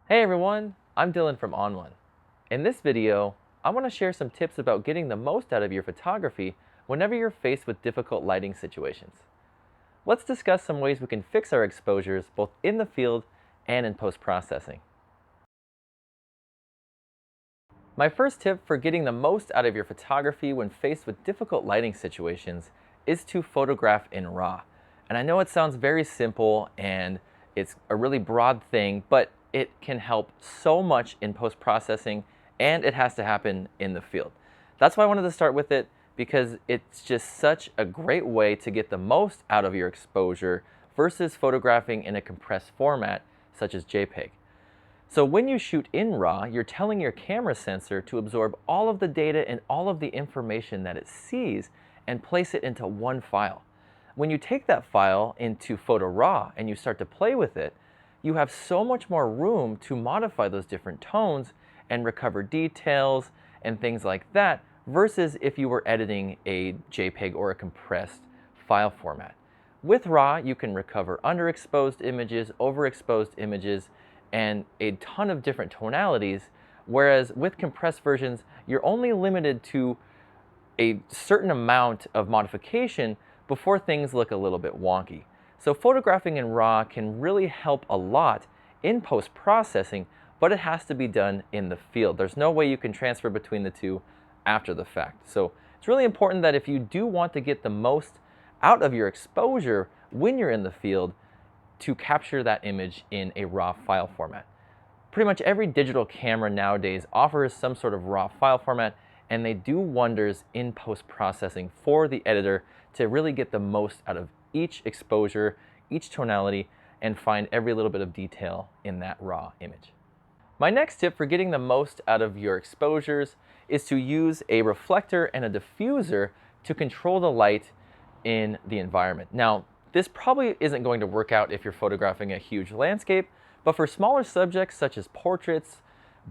Hey everyone, I'm Dylan from On1. In this video, I want to share some tips about getting the most out of your photography whenever you're faced with difficult lighting situations. Let's discuss some ways we can fix our exposures both in the field and in post-processing. My first tip for getting the most out of your photography when faced with difficult lighting situations is to photograph in RAW. And I know it sounds very simple and it's a really broad thing, but it can help so much in post-processing, and it has to happen in the field. That's why I wanted to start with it, because it's just such a great way to get the most out of your exposure versus photographing in a compressed format such as JPEG. So when you shoot in RAW, you're telling your camera sensor to absorb all of the data and all of the information that it sees and place it into one file. When you take that file into Photo RAW and you start to play with it, you have so much more room to modify those different tones and recover details and things like that, versus if you were editing a JPEG or a compressed file format. With RAW, you can recover underexposed images, overexposed images, and a ton of different tonalities, whereas with compressed versions, you're only limited to a certain amount of modification before things look a little bit wonky. So photographing in RAW can really help a lot in post-processing, but it has to be done in the field. There's no way you can transfer between the two after the fact. So it's really important that if you do want to get the most out of your exposure when you're in the field, to capture that image in a RAW file format. Pretty much every digital camera nowadays offers some sort of RAW file format, and they do wonders in post-processing for the editor to really get the most out of each exposure, each tonality, and find every little bit of detail in that RAW image. My next tip for getting the most out of your exposures is to use a reflector and a diffuser to control the light in the environment. Now, this probably isn't going to work out if you're photographing a huge landscape, but for smaller subjects such as portraits,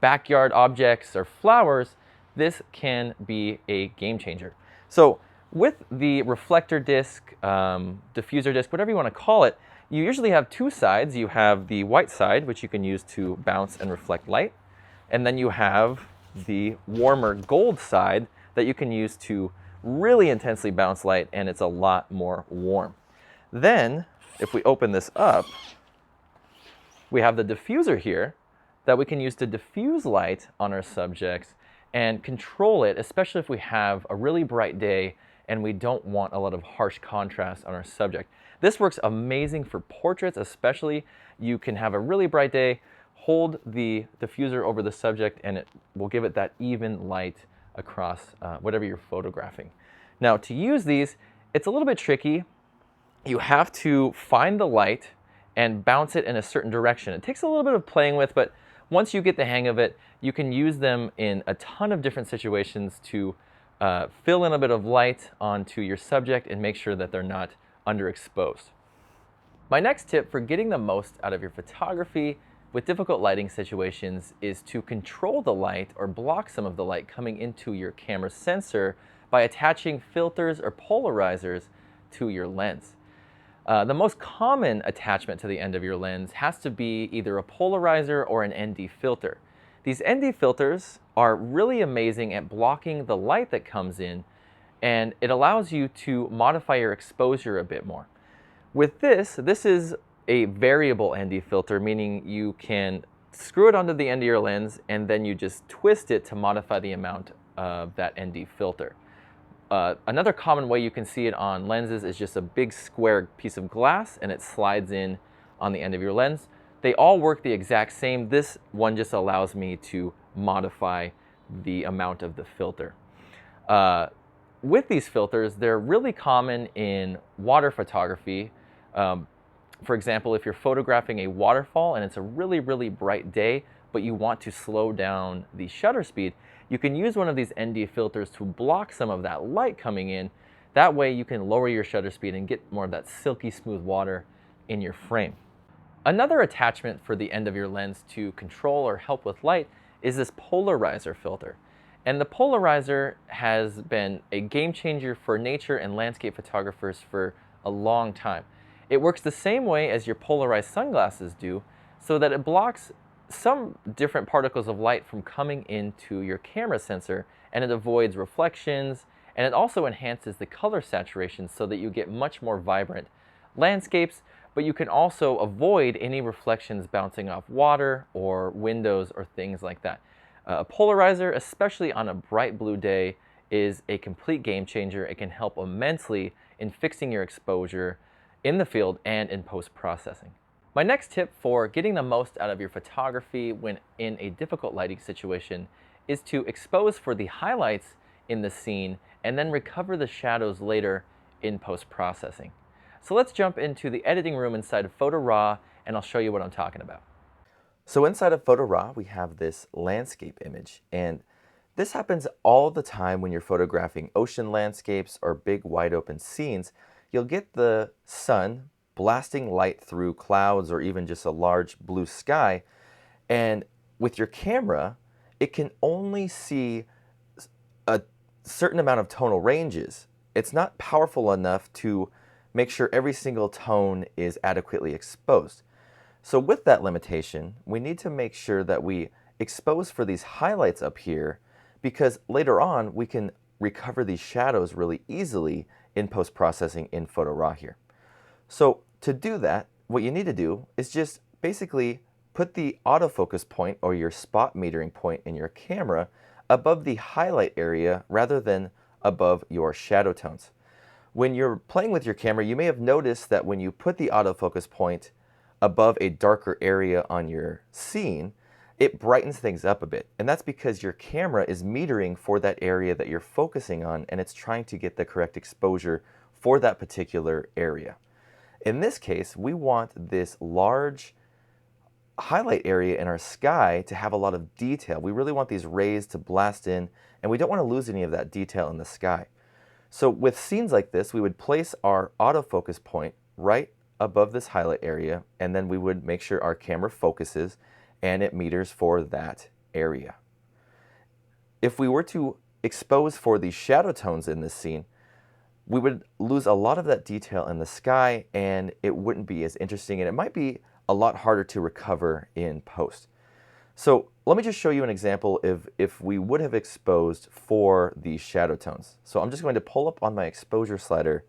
backyard objects, or flowers, this can be a game changer. So with the reflector disc, diffuser disc, whatever you want to call it, you usually have two sides. You have the white side, which you can use to bounce and reflect light, and then you have the warmer gold side that you can use to really intensely bounce light, and it's a lot more warm. Then, if we open this up, we have the diffuser here that we can use to diffuse light on our subjects and control it, especially if we have a really bright day and we don't want a lot of harsh contrast on our subject. This works amazing for portraits, especially. You can have a really bright day, hold the diffuser over the subject, and it will give it that even light across whatever you're photographing. Now, to use these, it's a little bit tricky. You have to find the light and bounce it in a certain direction. It takes a little bit of playing with, but once you get the hang of it, you can use them in a ton of different situations to fill in a bit of light onto your subject and make sure that they're not underexposed. My next tip for getting the most out of your photography with difficult lighting situations is to control the light or block some of the light coming into your camera sensor by attaching filters or polarizers to your lens. The most common attachment to the end of your lens has to be either a polarizer or an ND filter. These ND filters are really amazing at blocking the light that comes in, and it allows you to modify your exposure a bit more. With this is a variable ND filter, meaning you can screw it onto the end of your lens and then you just twist it to modify the amount of that ND filter. Another common way you can see it on lenses is just a big square piece of glass, and it slides in on the end of your lens. They all work the exact same. This one just allows me to modify the amount of the filter. With these filters, they're really common in water photography. For example, if you're photographing a waterfall and it's a really, really bright day, but you want to slow down the shutter speed, you can use one of these ND filters to block some of that light coming in. That way you can lower your shutter speed and get more of that silky smooth water in your frame. Another attachment for the end of your lens to control or help with light is this polarizer filter. And the polarizer has been a game changer for nature and landscape photographers for a long time. It works the same way as your polarized sunglasses do, so that it blocks some different particles of light from coming into your camera sensor, and it avoids reflections, and it also enhances the color saturation so that you get much more vibrant landscapes, but you can also avoid any reflections bouncing off water or windows or things like that. A polarizer, especially on a bright blue day, is a complete game changer. It can help immensely in fixing your exposure in the field and in post-processing. My next tip for getting the most out of your photography when in a difficult lighting situation is to expose for the highlights in the scene and then recover the shadows later in post-processing. So let's jump into the editing room inside of Photo Raw, and I'll show you what I'm talking about. So inside of Photo Raw, we have this landscape image, and this happens all the time when you're photographing ocean landscapes or big wide open scenes. You'll get the sun blasting light through clouds or even just a large blue sky, and with your camera, it can only see a certain amount of tonal ranges. It's not powerful enough to make sure every single tone is adequately exposed. So with that limitation, we need to make sure that we expose for these highlights up here, because later on we can recover these shadows really easily in post-processing in Photo Raw here. So to do that, what you need to do is just basically put the autofocus point or your spot metering point in your camera above the highlight area rather than above your shadow tones. When you're playing with your camera, you may have noticed that when you put the autofocus point above a darker area on your scene, it brightens things up a bit. And that's because your camera is metering for that area that you're focusing on, and it's trying to get the correct exposure for that particular area. In this case, we want this large highlight area in our sky to have a lot of detail. We really want these rays to blast in, and we don't want to lose any of that detail in the sky. So with scenes like this, we would place our autofocus point right above this highlight area, and then we would make sure our camera focuses and it meters for that area. If we were to expose for the shadow tones in this scene, we would lose a lot of that detail in the sky, and it wouldn't be as interesting, and it might be a lot harder to recover in post. So let me just show you an example if we would have exposed for the shadow tones. So I'm just going to pull up on my exposure slider,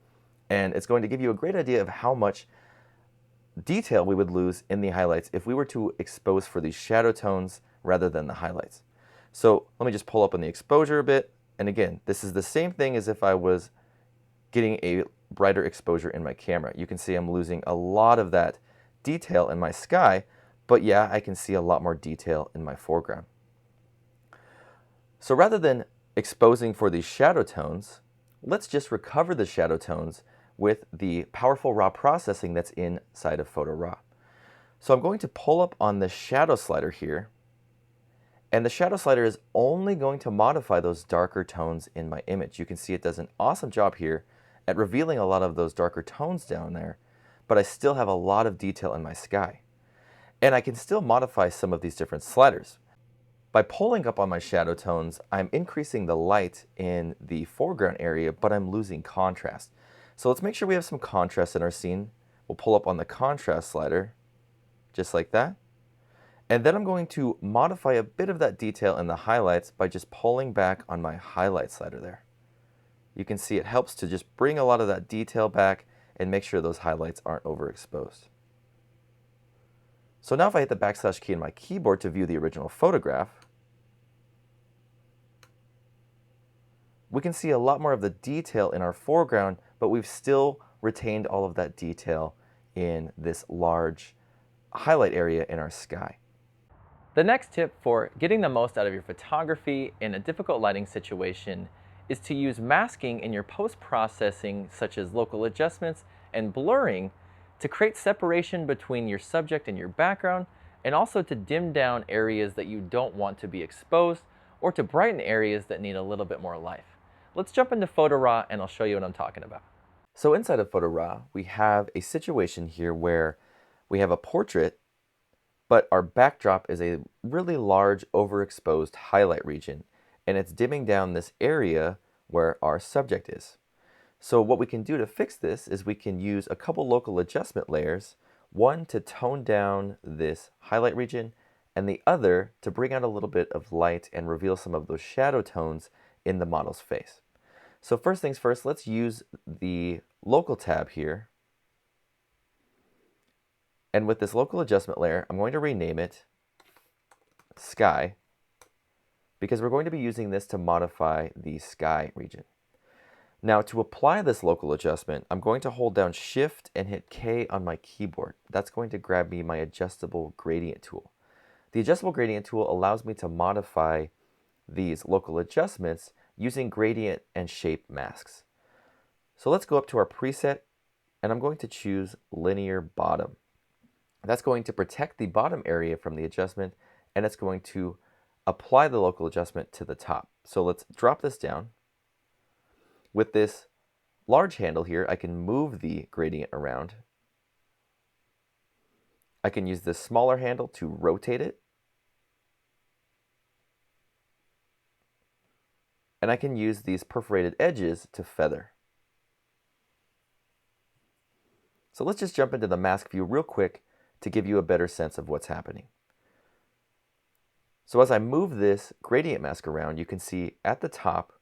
and it's going to give you a great idea of how much detail we would lose in the highlights if we were to expose for these shadow tones rather than the highlights. So let me just pull up on the exposure a bit, and again, this is the same thing as if I was getting a brighter exposure in my camera. You can see I'm losing a lot of that detail in my sky, but yeah, I can see a lot more detail in my foreground. So rather than exposing for these shadow tones, let's just recover the shadow tones with the powerful raw processing that's inside of Photo Raw. So I'm going to pull up on the shadow slider here, and the shadow slider is only going to modify those darker tones in my image. You can see it does an awesome job here at revealing a lot of those darker tones down there, but I still have a lot of detail in my sky. And I can still modify some of these different sliders. By pulling up on my shadow tones, I'm increasing the light in the foreground area, but I'm losing contrast. So let's make sure we have some contrast in our scene. We'll pull up on the contrast slider, just like that. And then I'm going to modify a bit of that detail in the highlights by just pulling back on my highlight slider there. You can see it helps to just bring a lot of that detail back and make sure those highlights aren't overexposed. So now if I hit the backslash key on my keyboard to view the original photograph, we can see a lot more of the detail in our foreground, but we've still retained all of that detail in this large highlight area in our sky. The next tip for getting the most out of your photography in a difficult lighting situation is to use masking in your post-processing, such as local adjustments and blurring, to create separation between your subject and your background, and also to dim down areas that you don't want to be exposed, or to brighten areas that need a little bit more life. Let's jump into Photo Raw and I'll show you what I'm talking about. So inside of Photo Raw, we have a situation here where we have a portrait, but our backdrop is a really large overexposed highlight region, and it's dimming down this area where our subject is. So what we can do to fix this is we can use a couple local adjustment layers, one to tone down this highlight region, and the other to bring out a little bit of light and reveal some of those shadow tones in the model's face. So first things first, let's use the local tab here. And with this local adjustment layer, I'm going to rename it Sky, because we're going to be using this to modify the sky region. Now, to apply this local adjustment, I'm going to hold down Shift and hit K on my keyboard. That's going to grab me my adjustable gradient tool. The adjustable gradient tool allows me to modify these local adjustments using gradient and shape masks. So let's go up to our preset, and I'm going to choose linear bottom. That's going to protect the bottom area from the adjustment, and it's going to apply the local adjustment to the top. So let's drop this down. With this large handle here, I can move the gradient around. I can use this smaller handle to rotate it. And I can use these perforated edges to feather. So let's just jump into the mask view real quick to give you a better sense of what's happening. So as I move this gradient mask around, you can see at the top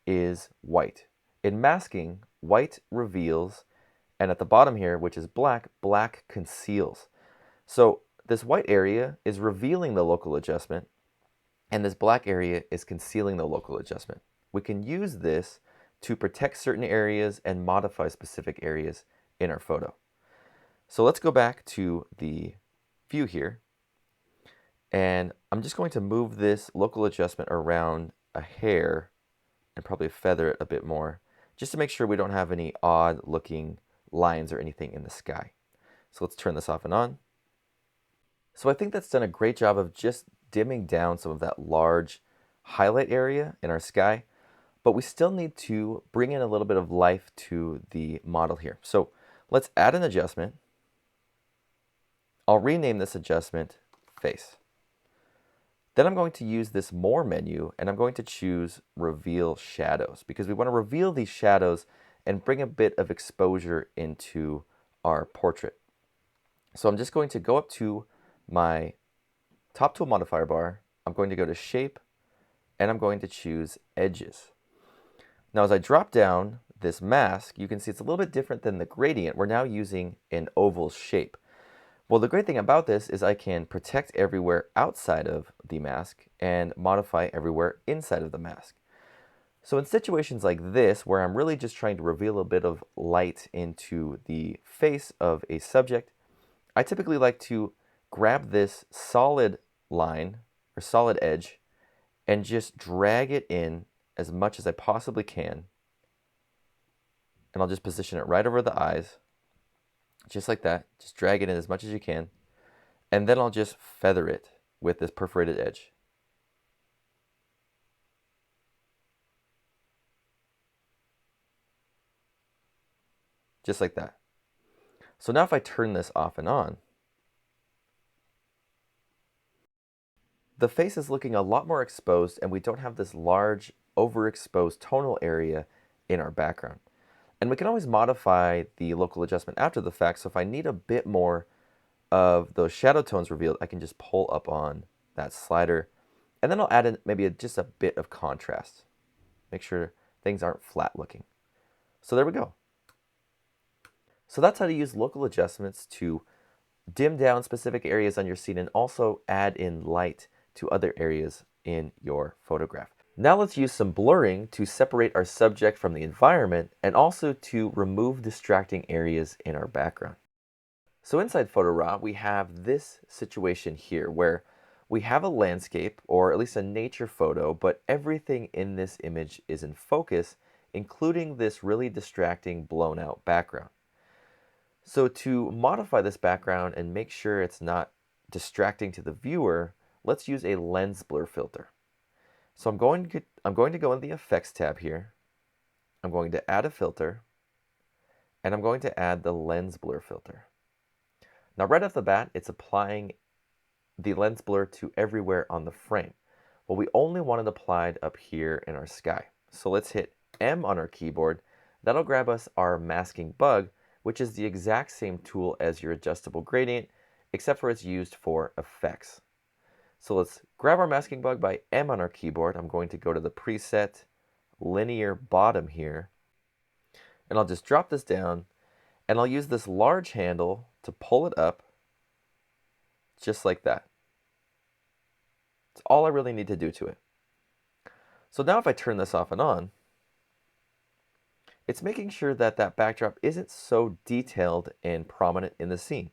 is white. In masking, white reveals, and at the bottom here, which is black, black conceals. So this white area is revealing the local adjustment, and this black area is concealing the local adjustment. We can use this to protect certain areas and modify specific areas in our photo. So let's go back to the view here, and I'm just going to move this local adjustment around a hair and probably feather it a bit more, just to make sure we don't have any odd looking lines or anything in the sky. So let's turn this off and on. So I think that's done a great job of just dimming down some of that large highlight area in our sky, but we still need to bring in a little bit of life to the model here. So let's add an adjustment. I'll rename this adjustment Face. Then I'm going to use this More menu, and I'm going to choose Reveal Shadows, because we want to reveal these shadows and bring a bit of exposure into our portrait. So I'm just going to go up to my top tool modifier bar. I'm going to go to Shape, and I'm going to choose Edges. Now as I drop down this mask, you can see it's a little bit different than the gradient. We're now using an oval shape. Well, the great thing about this is I can protect everywhere outside of the mask and modify everywhere inside of the mask. So in situations like this, where I'm really just trying to reveal a bit of light into the face of a subject, I typically like to grab this solid line or solid edge and just drag it in as much as I possibly can. And I'll just position it right over the eyes. Just like that, just drag it in as much as you can, and then I'll just feather it with this perforated edge. Just like that. So now if I turn this off and on, the face is looking a lot more exposed, and we don't have this large, overexposed tonal area in our background. And we can always modify the local adjustment after the fact, so if I need a bit more of those shadow tones revealed, I can just pull up on that slider, and then I'll add in maybe just a bit of contrast. Make sure things aren't flat looking. So there we go. So that's how to use local adjustments to dim down specific areas on your scene and also add in light to other areas in your photograph. Now let's use some blurring to separate our subject from the environment and also to remove distracting areas in our background. So inside Photo Raw, we have this situation here where we have a landscape, or at least a nature photo, but everything in this image is in focus, including this really distracting blown out background. So to modify this background and make sure it's not distracting to the viewer, let's use a lens blur filter. So I'm going to go in the Effects tab here. I'm going to add a filter, and I'm going to add the lens blur filter. Now right off the bat, it's applying the lens blur to everywhere on the frame. Well, we only want it applied up here in our sky. So let's hit M on our keyboard. That'll grab us our masking bug, which is the exact same tool as your adjustable gradient, except for it's used for effects. So let's grab our masking bug by M on our keyboard. I'm going to go to the preset linear bottom here, and I'll just drop this down, and I'll use this large handle to pull it up, just like that. That's all I really need to do to it. So now if I turn this off and on, it's making sure that that backdrop isn't so detailed and prominent in the scene.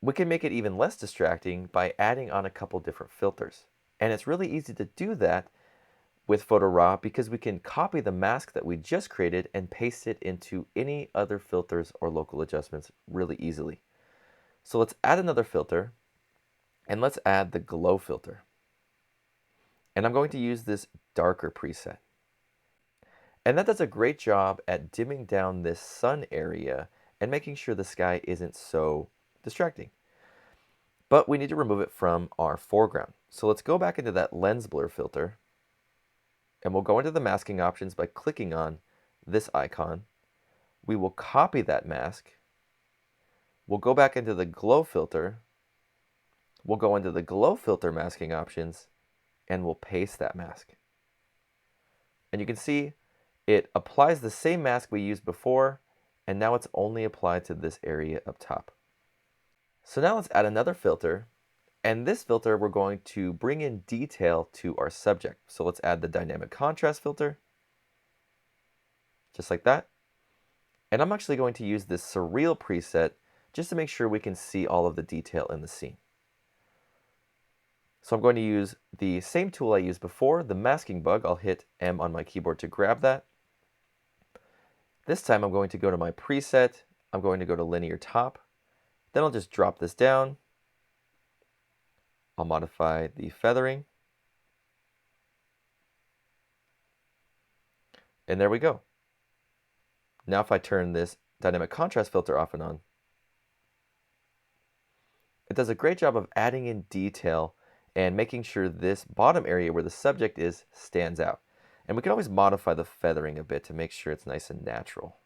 We can make it even less distracting by adding on a couple different filters. And it's really easy to do that with Photo Raw because we can copy the mask that we just created and paste it into any other filters or local adjustments really easily. So let's add another filter, and let's add the glow filter. And I'm going to use this darker preset. And that does a great job at dimming down this sun area and making sure the sky isn't so distracting. But we need to remove it from our foreground. So let's go back into that lens blur filter, and we'll go into the masking options by clicking on this icon. We will copy that mask. We'll go back into the glow filter. We'll go into the glow filter masking options, and we'll paste that mask. And you can see it applies the same mask we used before, and now it's only applied to this area up top. So now let's add another filter, and this filter we're going to bring in detail to our subject. So let's add the dynamic contrast filter, just like that. And I'm actually going to use this surreal preset just to make sure we can see all of the detail in the scene. So I'm going to use the same tool I used before, the masking bug. I'll hit M on my keyboard to grab that. This time I'm going to go to my preset. I'm going to go to linear top. Then I'll just drop this down. I'll modify the feathering. And there we go. Now if I turn this dynamic contrast filter off and on, it does a great job of adding in detail and making sure this bottom area where the subject is stands out. And we can always modify the feathering a bit to make sure it's nice and natural.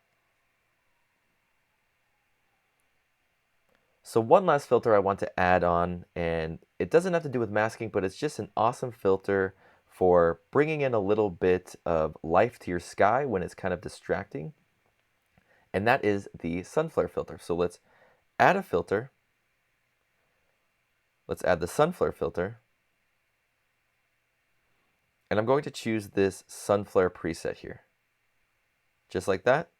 So one last filter I want to add on, and it doesn't have to do with masking, but it's just an awesome filter for bringing in a little bit of life to your sky when it's kind of distracting. And that is the sun flare filter. So let's add a filter. Let's add the sun flare filter. And I'm going to choose this sun flare preset here. Just like that.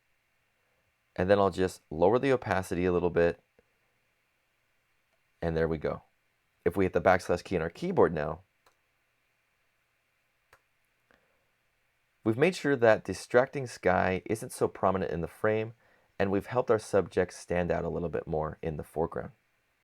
And then I'll just lower the opacity a little bit. And there we go. If we hit the backslash key on our keyboard now, we've made sure that distracting sky isn't so prominent in the frame, and we've helped our subject stand out a little bit more in the foreground.